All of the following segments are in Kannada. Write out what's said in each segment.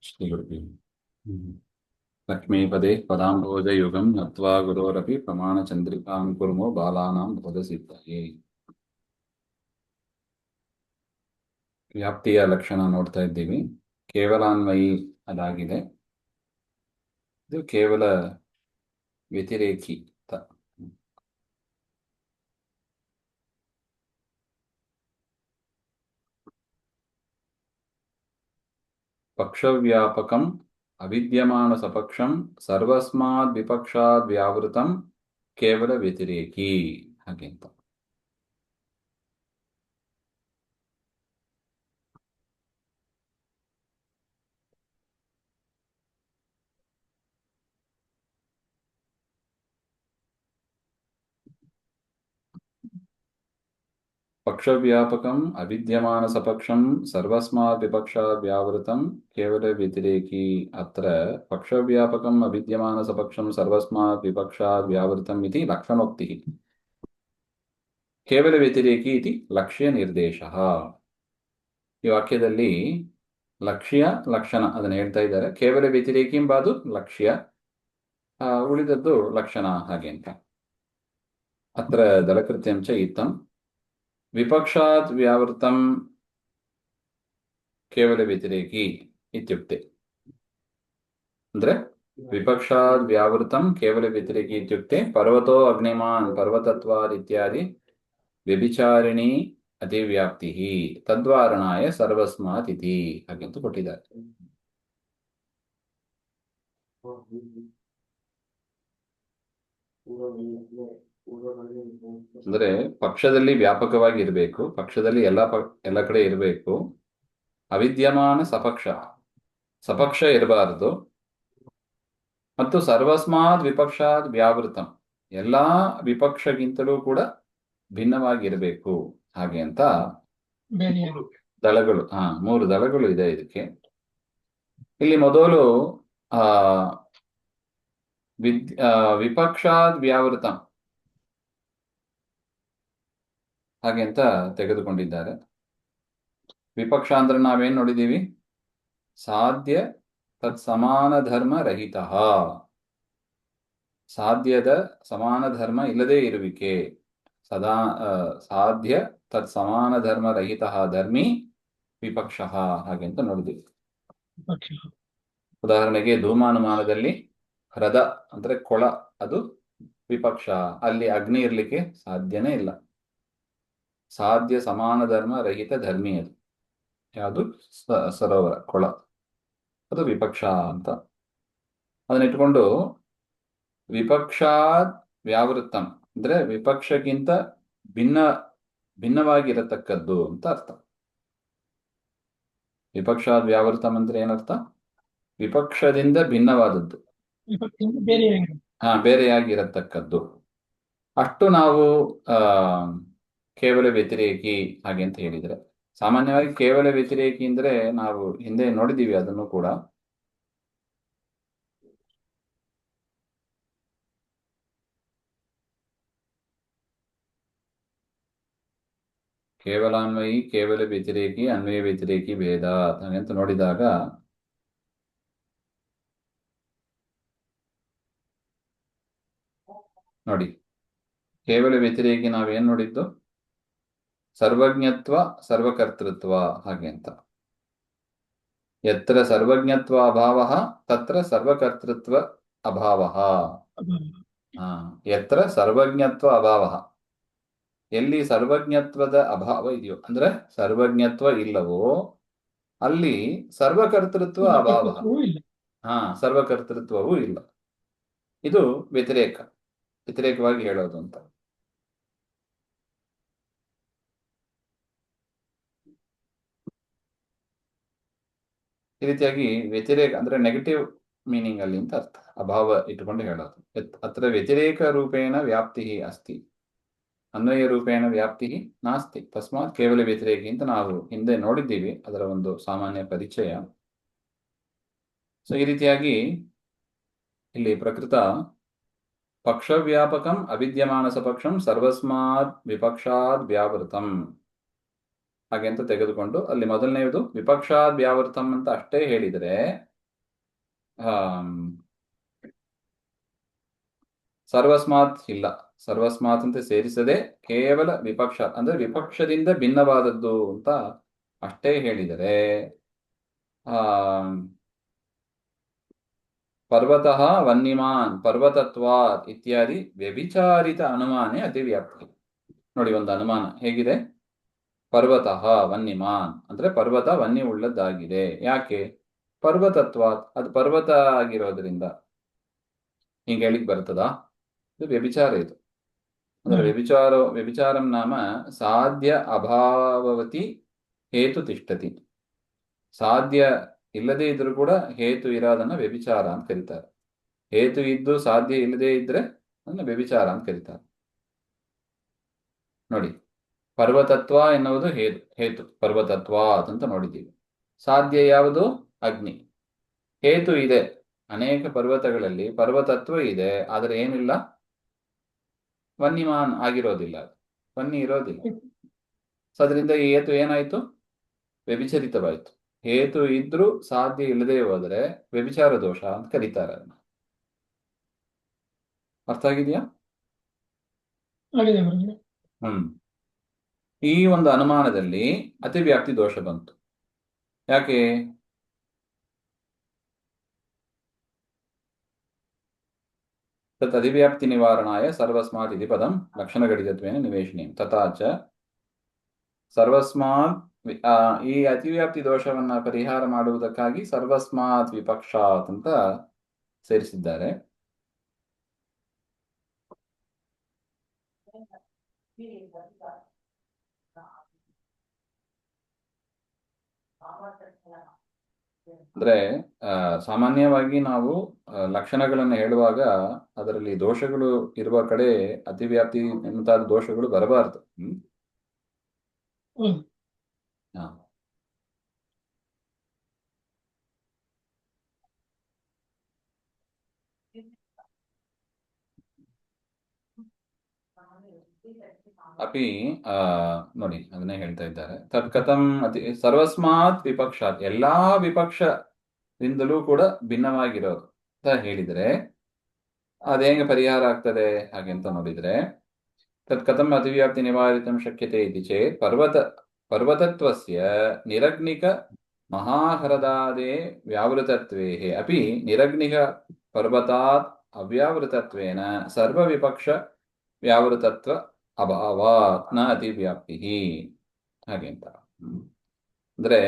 श्रीगुरुभ्यो लक्ष्मीपदे पदाम्भोजयुगं नत्वा गुरोरपि प्रमाणचन्द्रिकां कुर्मो बालानां पदसिद्धये. ವ್ಯಾಪ್ತಿಯ ಲಕ್ಷಣ ನೋಡ್ತಾ ಇದ್ದೀವಿ. ಕೇವಲಾನ್ವಯಿ ಅದಾಗಿದೆ. ಇದು ಕೇವಲ ವ್ಯತಿರೇಕಿ ಪಕ್ಷವ್ಯಾಪಕಂ ಅವಿದ್ಯಮಾನ ಸಪಕ್ಷಂ ಸರ್ವಸ್ಮಾದ್ ವಿಪಕ್ಷಾದ್ ವ್ಯಾವೃತಂ ಕೇವಲ ವ್ಯತಿರೇಕಿ ಹಾಗೆಂತ. ಪಕ್ಷವ್ಯಾಪಕಂ ಅವಿದ್ಯಮಾನ ಸಪಕ್ಷಂ ಸರ್ವಸ್ಮಾತ್ ವಿಪಕ್ಷಾದ್ ವ್ಯಾವೃತಂ ಕೇವಲ ವ್ಯತಿರೇಕಿ. ಅತ್ರ ಪಕ್ಷವ್ಯಾಪಕಂ ಅವಿದ್ಯಮಾನ ಸಪಕ್ಷಂ ಸರ್ವಸ್ಮಾತ್ ವಿಪಕ್ಷಾದ್ ವ್ಯಾವೃತಂ ಇತಿ ಲಕ್ಷಣೋಕ್ತಿಃ. ಕೇವಲ ವ್ಯತಿರೇಕಿ ಇತಿ ಲಕ್ಷ್ಯ ನಿರ್ದೇಶಃ. ಈ ವಾಕ್ಯದಲ್ಲಿ ಲಕ್ಷ್ಯ ಲಕ್ಷಣ ಅದನ್ನು ಹೇಳ್ತಾ ಇದ್ದಾರೆ. ಕೇವಲ ವ್ಯತಿರೇಕಿ ಎಂಬುದು ಲಕ್ಷ್ಯ, ಉಳಿದದ್ದು ಲಕ್ಷಣ ಹಾಗೆ ಅಂತ. ಅತ್ರ ದಲಕೃತ್ಯಂ ಚ ಇತ್ತಂ ವಿಪಕ್ಷಾತ್ ವ್ಯಾವೃತಂ ಕೇವಲ ವ್ಯತಿರೇಕಿ ಇತ್ಯುಕ್ತೆ. ಅಂದ್ರೆ ವಿಪಕ್ಷಾದ್ ವ್ಯಾವೃತಂ ಕೇವಲ ವ್ಯತಿರೇಕಿ ಇತ್ಯುಕ್ತೆ ಪರ್ವತೋ ಅಗ್ನಿಮಾನ್ ಪರ್ವತತ್ವಾದ್ ಇತ್ಯಾದಿ ವ್ಯಭಿಚಾರಿಣಿ ಅತಿವ್ಯಾಪ್ತಿ ತದ್ವಾರಣಾಯ ಸರ್ವಸ್ಮಾತ್ ಇತಿ ಹಾಗೆಂತ ಕೊಟ್ಟಿದ್ದಾರೆ. ಅಂದ್ರೆ ಪಕ್ಷದಲ್ಲಿ ವ್ಯಾಪಕವಾಗಿ ಇರಬೇಕು, ಪಕ್ಷದಲ್ಲಿ ಎಲ್ಲ ಕಡೆ ಇರಬೇಕು. ಅವಿದ್ಯಮಾನ ಸಪಕ್ಷ ಇರಬಾರದು. ಮತ್ತು ಸರ್ವಸ್ಮಾದ್ ವಿಪಕ್ಷಾದ್ ವ್ಯಾವೃತಂ ಎಲ್ಲಾ ವಿಪಕ್ಷಗಿಂತಲೂ ಕೂಡ ಭಿನ್ನವಾಗಿರಬೇಕು ಹಾಗೆ ಅಂತ ದಳಗಳು. ಮೂರು ದಳಗಳು ಇದೆ ಇದಕ್ಕೆ. ಇಲ್ಲಿ ಮೊದಲು ವಿಪಕ್ಷಾದ್ ವ್ಯಾವೃತಂ ಹಾಗೆ ಅಂತ ತೆಗೆದುಕೊಂಡಿದ್ದಾರೆ. ವಿಪಕ್ಷ ಅಂದ್ರೆ ನಾವೇನ್ ನೋಡಿದೀವಿ? ಸಾಧ್ಯ ತತ್ ಸಮಾನ ಧರ್ಮ ರಹಿತ, ಸಾಧ್ಯದ ಸಮಾನ ಧರ್ಮ ಇಲ್ಲದೆ ಇರುವಿಕೆ. ಸಾಧ್ಯ ತತ್ ಸಮಾನ ಧರ್ಮ ರಹಿತ ಧರ್ಮಿ ವಿಪಕ್ಷ ಹಾಗೆ ಅಂತ ನೋಡಿದೀವಿ. ಉದಾಹರಣೆಗೆ ಧೂಮಾನುಮಾನದಲ್ಲಿ ಹೃದ ಅಂದ್ರೆ ಕೊಳ, ಅದು ವಿಪಕ್ಷ. ಅಲ್ಲಿ ಅಗ್ನಿ ಇರ್ಲಿಕ್ಕೆ ಸಾಧ್ಯನೇ ಇಲ್ಲ. ಸಾಧ್ಯ ಸಮಾನ ಧರ್ಮ ರಹಿತ ಧರ್ಮಿ ಅದು ಯಾವುದು? ಸರೋವರ, ಕೊಳ, ಅದು ವಿಪಕ್ಷ ಅಂತ. ಅದನ್ನಿಟ್ಕೊಂಡು ವಿಪಕ್ಷಾದ್ ವ್ಯಾವೃತ್ತಂ ಅಂದ್ರೆ ವಿಪಕ್ಷಕ್ಕಿಂತ ಭಿನ್ನವಾಗಿರತಕ್ಕದ್ದು ಅಂತ ಅರ್ಥ. ವಿಪಕ್ಷಾದ್ ವ್ಯಾವೃತ್ತಂ ಅಂದ್ರೆ ಏನರ್ಥ? ವಿಪಕ್ಷದಿಂದ ಭಿನ್ನವಾದದ್ದು, ಬೇರೆಯಾಗಿರತಕ್ಕದ್ದು. ಅಷ್ಟು ನಾವು ಕೇವಲ ವ್ಯತಿರೇಕಿ ಹಾಗೆ ಅಂತ ಹೇಳಿದ್ರೆ. ಸಾಮಾನ್ಯವಾಗಿ ಕೇವಲ ವ್ಯತಿರೇಕಿ ಅಂದ್ರೆ ನಾವು ಹಿಂದೆ ನೋಡಿದೀವಿ ಅದನ್ನು ಕೂಡ. ಕೇವಲಾನ್ವಯಿ ಕೇವಲ ವ್ಯತಿರೇಕಿ ಅನ್ವಯ ವ್ಯತಿರೇಕಿ ಭೇದ ಅಂತ ನೋಡಿದಾಗ ನೋಡಿ, ಕೇವಲ ವ್ಯತಿರೇಕಿ ನಾವೇನ್ ನೋಡಿದ್ದು? ಸರ್ವಜ್ಞತ್ವ ಸರ್ವಕರ್ತೃತ್ವ ಹಾಗೆ ಅಂತ. ಯತ್ರ ಸರ್ವಜ್ಞತ್ವ ಅಭಾವ ತತ್ರ ಸರ್ವಕರ್ತೃತ್ವ ಅಭಾವ. ಯತ್ರ ಸರ್ವಜ್ಞತ್ವ ಅಭಾವ, ಎಲ್ಲಿ ಸರ್ವಜ್ಞತ್ವದ ಅಭಾವ ಇದೆಯೋ ಅಂದ್ರೆ ಸರ್ವಜ್ಞತ್ವ ಇಲ್ಲವೋ ಅಲ್ಲಿ ಸರ್ವಕರ್ತೃತ್ವ ಅಭಾವ, ಸರ್ವಕರ್ತೃತ್ವವೂ ಇಲ್ಲ. ಇದು ವ್ಯತಿರೇಕವಾಗಿ ಹೇಳೋದು ಅಂತ. ಈ ರೀತಿಯಾಗಿ ವ್ಯತಿರೇಕ ಅಂದ್ರೆ ನೆಗೆಟಿವ್ ಮೀನಿಂಗ್ ಅಲ್ಲಿ ಅಂತ ಅರ್ಥ, ಅಭಾವ ಇಟ್ಟುಕೊಂಡು ಹೇಳೋದು. ಅತ್ರ ವ್ಯತಿರೇಕ ರೂಪೇಣ ವ್ಯಾಪ್ತಿ ಅಸ್ತಿ, ಅನ್ವಯ ರೂಪೇಣ ವ್ಯಾಪ್ತಿ ನಾಸ್ತಿ, ತಸ್ಮಾತ್ ಕೇವಲ ವ್ಯತಿರೇಕಿ ಅಂತ ನಾವು ಹಿಂದೆ ನೋಡಿದ್ದೀವಿ. ಅದರ ಒಂದು ಸಾಮಾನ್ಯ ಪರಿಚಯ. ಸೊ ಈ ರೀತಿಯಾಗಿ ಇಲ್ಲಿ ಪ್ರಕೃತ ಪಕ್ಷವ್ಯಾಪಕಂ ಅವಿದ್ಯಮಾನ ಸಪಕ್ಷಂ ಸರ್ವಸ್ಮಾತ್ ವಿಪಕ್ಷಾದ್ ವ್ಯಾವೃತಂ ಹಾಗೆ ಅಂತ ತೆಗೆದುಕೊಂಡು ಅಲ್ಲಿ ಮೊದಲನೆಯದು ವಿಪಕ್ಷಾದ್ ವ್ಯಾವೃತಂ ಅಂತ ಅಷ್ಟೇ ಹೇಳಿದರೆ ಆಮ್, ಸರ್ವಸ್ಮಾತ್ ಇಲ್ಲ, ಸರ್ವಸ್ಮಾತ್ ಅಂತ ಸೇರಿಸದೆ ಕೇವಲ ವಿಪಕ್ಷ ಅಂದ್ರೆ ವಿಪಕ್ಷದಿಂದ ಭಿನ್ನವಾದದ್ದು ಅಂತ ಅಷ್ಟೇ ಹೇಳಿದರೆ ಆ ಪರ್ವತಃ ವನ್ಯಮಾನ್ ಪರ್ವತತ್ವಾತ್ ಇತ್ಯಾದಿ ವ್ಯಭಿಚಾರಿತ ಅನುಮಾನೇ ಅತಿವ್ಯಾಪ್ತಿ. ನೋಡಿ, ಒಂದು ಅನುಮಾನ ಹೇಗಿದೆ? ಪರ್ವತಃ ವನ್ಯಮಾನ್ ಅಂದ್ರೆ ಪರ್ವತ ವನ್ಯ ಉಳ್ಳದ್ದಾಗಿದೆ. ಯಾಕೆ? ಪರ್ವತತ್ವಾತ್, ಅದು ಪರ್ವತ ಆಗಿರೋದ್ರಿಂದ. ಹಿಂಗೆ ಹೇಳಿಕ್ ಬರ್ತದಾ? ಇದು ವ್ಯಭಿಚಾರ. ಇದು ಅಂದ್ರೆ ವ್ಯಭಿಚಾರಂ ನಾಮ ಸಾಧ್ಯ ಅಭಾವವತಿ ಹೇತು ತಿಷ್ಠತಿ. ಸಾಧ್ಯ ಇಲ್ಲದೆ ಇದ್ರೂ ಕೂಡ ಹೇತು ಇರೋದನ್ನ ವ್ಯಭಿಚಾರ ಅಂತ ಕರೀತಾರೆ. ಹೇತು ಇದ್ದು ಸಾಧ್ಯ ಇಲ್ಲದೆ ಇದ್ರೆ ಅದನ್ನ ವ್ಯಭಿಚಾರ ಅಂತ ಕರೀತಾರೆ. ನೋಡಿ, ಪರ್ವತತ್ವ ಎನ್ನುವುದು ಹೇತು ಪರ್ವತತ್ವ ಅಂತ ನೋಡಿದ್ದೀವಿ. ಸಾಧ್ಯ ಯಾವುದು? ಅಗ್ನಿ. ಹೇತು ಇದೆ, ಅನೇಕ ಪರ್ವತಗಳಲ್ಲಿ ಪರ್ವತತ್ವ ಇದೆ, ಆದರೆ ಏನಿಲ್ಲ, ವನ್ಯಮಾನ್ ಆಗಿರೋದಿಲ್ಲ, ವನ್ಯ ಇರೋದಿಲ್ಲ. ಸೊ ಅದರಿಂದ ಈ ಹೇತು ಏನಾಯ್ತು? ವ್ಯಭಿಚರಿತವಾಯಿತು. ಹೇತು ಇದ್ರೂ ಸಾಧ್ಯ ಇಲ್ಲದೆ ಹೋದರೆ ವ್ಯಭಿಚಾರ ದೋಷ ಅಂತ ಕರೀತಾರೆ ಅದನ್ನ. ಅರ್ಥ ಆಗಿದೆಯಾ? ಈ ಒಂದು ಅನುಮಾನದಲ್ಲಿ ಅತಿವ್ಯಾಪ್ತಿ ದೋಷ ಬಂತು. ಯಾಕೆ? ತತ್ ಅಧಿವ್ಯಾಪ್ತಿ ನಿವಾರಣಾಯ ಸರ್ವಸ್ಮಾತ್ ಇತಿ ಪದಂ ಲಕ್ಷಣಗಡಿತತ್ವೇನ ನಿವೇಶನೀಯಂ ತಥಾಚ ಸರ್ವಸ್ಮಾತ್ ಈ ಅತಿವ್ಯಾಪ್ತಿ ದೋಷವನ್ನ ಪರಿಹಾರ ಮಾಡುವುದಕ್ಕಾಗಿ ಸರ್ವಸ್ಮಾತ್ ವಿಪಕ್ಷಾತ್ ಅಂತ ಸೇರಿಸಿದ್ದಾರೆ. ಅಂದ್ರೆ ಸಾಮಾನ್ಯವಾಗಿ ನಾವು ಲಕ್ಷಣಗಳನ್ನು ಹೇಳುವಾಗ ಅದರಲ್ಲಿ ದೋಷಗಳು ಇರುವ ಕಡೆ ಅತಿವ್ಯಾಪ್ತಿ ಮುಂತಾದ ದೋಷಗಳು ಬರಬಾರದು. ಅಪಿ ನೋಡಿ, ಅದನ್ನೇ ಹೇಳ್ತಾ ಇದ್ದಾರೆ. ತತ್ಕಥಂ ಸರ್ವಸ್ಮಾತ್ ವಿಪಕ್ಷಾತ್, ಎಲ್ಲಾ ವಿಪಕ್ಷದಿಂದಲೂ ಕೂಡ ಭಿನ್ನವಾಗಿರೋದು ಅಂತ ಹೇಳಿದರೆ ಅದೇಂಗೆ ಪರಿಹಾರ ಆಗ್ತದೆ ಹಾಗೆ ಅಂತ ನೋಡಿದ್ರೆ, ತತ್ಕಥಂ ಅತಿವ್ಯಾಪ್ತಿ ನಿವಾರಿತಂ ಶಕ್ಯತೆ ಇತಿ ಚೇತ್ ಪರ್ವತತ್ವಸ್ಯ ನಿರಗ್ನಿಕ ಮಹಾಹರದಾದೇ ವ್ಯಾವೃತತ್ವೇ ಅಪಿ ನಿರಗ್ನಿಕ ಪರ್ವತಾತ್ ಅವ್ಯಾವೃತತ್ವೇನ ಸರ್ವವಿಪಕ್ಷ ವ್ಯಾವೃತತ್ವ ಅಭಾವಾತ್ ನ ಅತಿವ್ಯಾಪ್ತಿ ಹಾಗೆ ಅಂತ. ಅಂದ್ರೆ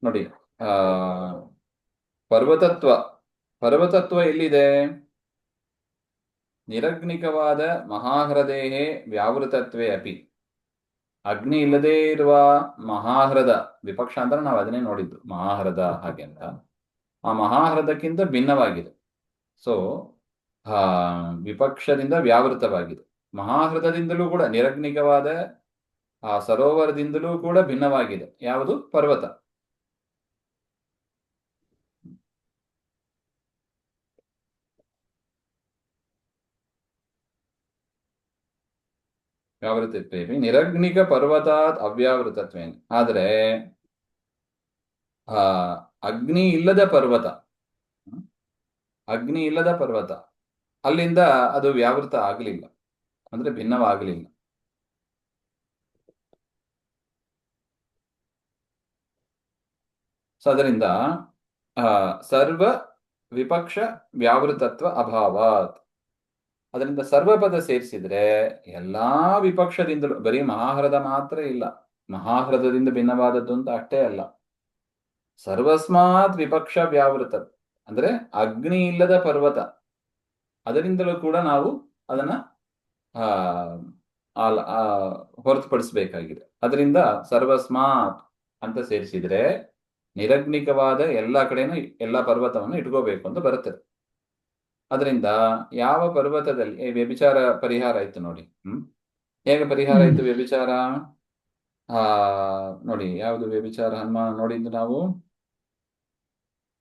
ನೋಡಿ, ಪರ್ವತತ್ವ ಎಲ್ಲಿದೆ? ನಿರಗ್ನಿಕವಾದ ಮಹಾಹೃದೇಹೇ ವ್ಯಾವೃತತ್ವೇ ಅಪಿ. ಅಗ್ನಿ ಇಲ್ಲದೆ ಇರುವ ಮಹಾಹೃದ ವಿಪಕ್ಷ ಅಂದ್ರೆ ನಾವು ಅದನ್ನೇ ನೋಡಿದ್ದು, ಮಹಾಹೃದ ಹಾಗೆ ಅಂತ. ಆ ಮಹಾಹೃದಕ್ಕಿಂತ ಭಿನ್ನವಾಗಿದೆ. ಸೊ ವಿಪಕ್ಷದಿಂದ ವ್ಯಾವೃತವಾಗಿದೆ. ಮಹಾಹೃದದಿಂದಲೂ ಕೂಡ ನಿರಗ್ನಿಕವಾದ ಆ ಸರೋವರದಿಂದಲೂ ಕೂಡ ಭಿನ್ನವಾಗಿದೆ. ಯಾವುದು? ಪರ್ವತ. ವ್ಯಾವೃತತ್ವೇಪಿ ನಿರಗ್ನಿಕ ಪರ್ವತಾತ್ ಅವ್ಯಾವೃತತ್ವೇನ. ಆದರೆ ಅಗ್ನಿ ಇಲ್ಲದ ಪರ್ವತ ಅಲ್ಲಿಂದ ಅದು ವ್ಯಾವೃತ ಆಗಲಿಲ್ಲ, ಅಂದ್ರೆ ಭಿನ್ನವಾಗಲಿಲ್ಲ. ಸೊ ಅದರಿಂದ ಸರ್ವ ವಿಪಕ್ಷ ವ್ಯಾವೃತತ್ವ ಅಭಾವಾತ್, ಅದರಿಂದ ಸರ್ವಪದ ಸೇರಿಸಿದ್ರೆ ಎಲ್ಲಾ ವಿಪಕ್ಷದಿಂದಲೂ, ಬರೀ ಮಹಾಹೃದ ಮಾತ್ರ ಇಲ್ಲ, ಮಹಾಹೃದದಿಂದ ಭಿನ್ನವಾದದ್ದು ಅಂತ ಅಷ್ಟೇ ಅಲ್ಲ, ಸರ್ವಸ್ಮಾತ್ ವಿಪಕ್ಷ ವ್ಯಾವೃತ ಅಂದ್ರೆ ಅಗ್ನಿ ಇಲ್ಲದ ಪರ್ವತ, ಅದರಿಂದಲೂ ಕೂಡ ನಾವು ಅದನ್ನ ಹೊರತುಪಡಿಸಬೇಕಾಗಿದೆ. ಅದರಿಂದ ಸರ್ವಸ್ಮಾತ್ ಅಂತ ಸೇರಿಸಿದ್ರೆ ನಿರಗ್ನಿಕವಾದ ಎಲ್ಲಾ ಕಡೆನೂ ಎಲ್ಲಾ ಪರ್ವತವನ್ನು ಇಟ್ಕೋಬೇಕು ಅಂತ ಬರುತ್ತದೆ. ಅದರಿಂದ ಯಾವ ಪರ್ವತದಲ್ಲಿ ವ್ಯಭಿಚಾರ ಪರಿಹಾರ ಆಯ್ತು ನೋಡಿ. ಹೇಗೆ ಪರಿಹಾರ ಆಯ್ತು ವ್ಯಭಿಚಾರ? ನೋಡಿ, ಯಾವುದು ವ್ಯಭಿಚಾರ ಹನುಮಾನ ನೋಡಿದ್ದು ನಾವು?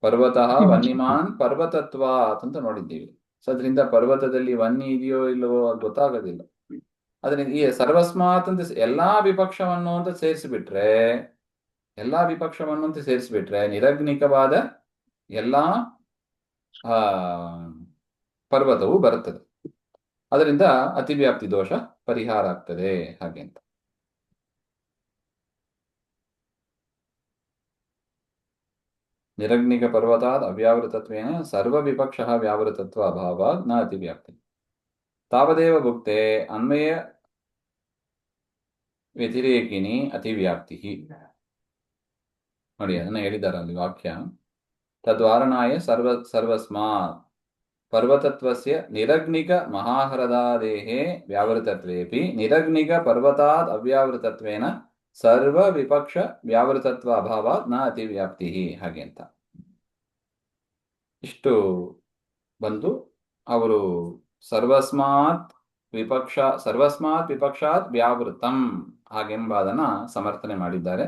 ಪರ್ವತಃ ವನ್ಯಮಾನ್ ಪರ್ವತತ್ವಾತ್ ಅಂತ ನೋಡಿದ್ದೀವಿ. ಸೊ ಅದರಿಂದ ಪರ್ವತದಲ್ಲಿ ವನ್ಯ ಇದೆಯೋ ಇಲ್ಲವೋ ಅದು ಗೊತ್ತಾಗೋದಿಲ್ಲ. ಅದರಿಂದ ಈ ಸರ್ವಸ್ಮಾತ್ ಅಂತ ಎಲ್ಲಾ ವಿಪಕ್ಷವನ್ನು ಅಂತ ಸೇರಿಸಿಬಿಟ್ರೆ ನಿರಗ್ನಿಕವಾದ ಎಲ್ಲ ಪರ್ವತವು ಬರುತ್ತದೆ. ಅದರಿಂದ ಅತಿವ್ಯಾಪ್ತಿ ದೋಷ ಪರಿಹಾರ ಆಗ್ತದೆ ಹಾಗೆ ಅಂತ. ನಿರಗ್ನಿಕ ಪರ್ವತಾದ್ ಅವ್ಯಾವೃತತ್ವೇನ ಸರ್ವವಿಪಕ್ಷಃ ವ್ಯಾವೃತತ್ವ ಅಭಾವಾತ್ ನ ಅತಿವ್ಯಾಪ್ತಿ ತಾವದೇವ ಭುಕ್ತೆ ಅನ್ವಯ ವ್ಯತಿರೇಕಿನಿ ಅತಿವ್ಯಾಪ್ತಿ. ನೋಡಿ ಅದನ್ನ ಹೇಳಿದ್ದಾರೆ ಅಲ್ಲಿ ವಾಕ್ಯ. ತದ್ವಾರಣಾಯ ಸರ್ವಸ್ಮಾತ್ ಪರ್ವತತ್ವಸ್ಯ ನಿರಗ್ನಿಕ ಮಹಾಹೃದಾದೇಹೇ ವ್ಯಾವೃತತ್ವೇಪಿ ನಿರಗ್ನಿಕ ಪರ್ವತಾದ್ ಅವ್ಯಾವೃತತ್ವೇನ ಸರ್ವ ವಿಪಕ್ಷ ವ್ಯಾವೃತತ್ವ ಅಭಾವಾತ್ ನ ಅತಿವ್ಯಾಪ್ತಿ ಹಾಗೆ ಅಂತ. ಇಷ್ಟು ಬಂದು ಅವರು ಸರ್ವಸ್ಮಾತ್ ವಿಪಕ್ಷಾತ್ ವ್ಯಾವೃತಂ ಹಾಗೆಂಬುದನ್ನ ಸಮರ್ಥನೆ ಮಾಡಿದ್ದಾರೆ.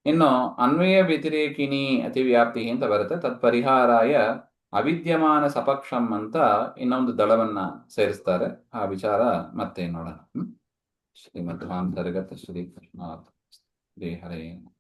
ಇನ್ನು ಅನ್ವಯ ವ್ಯತಿರೇಕಿನಿ ಅತಿವ್ಯಾಪ್ತಿ ಅಂತ ಬರುತ್ತೆ. ತತ್ಪರಿಹಾರಾಯ ಅವಿದ್ಯಮಾನ ಸಪಕ್ಷಂ ಅಂತ ಇನ್ನೊಂದು ದಳವನ್ನ ಸೇರಿಸ್ತಾರೆ. ಆ ವಿಚಾರ ಮತ್ತೆ ನೋಡೋಣ. ಶ್ರೀಮಧ್ವಾಂತರ್ಗತ ಶ್ರೀ ಕೃಷ್ಣ ಶ್ರೀ ಹರೇ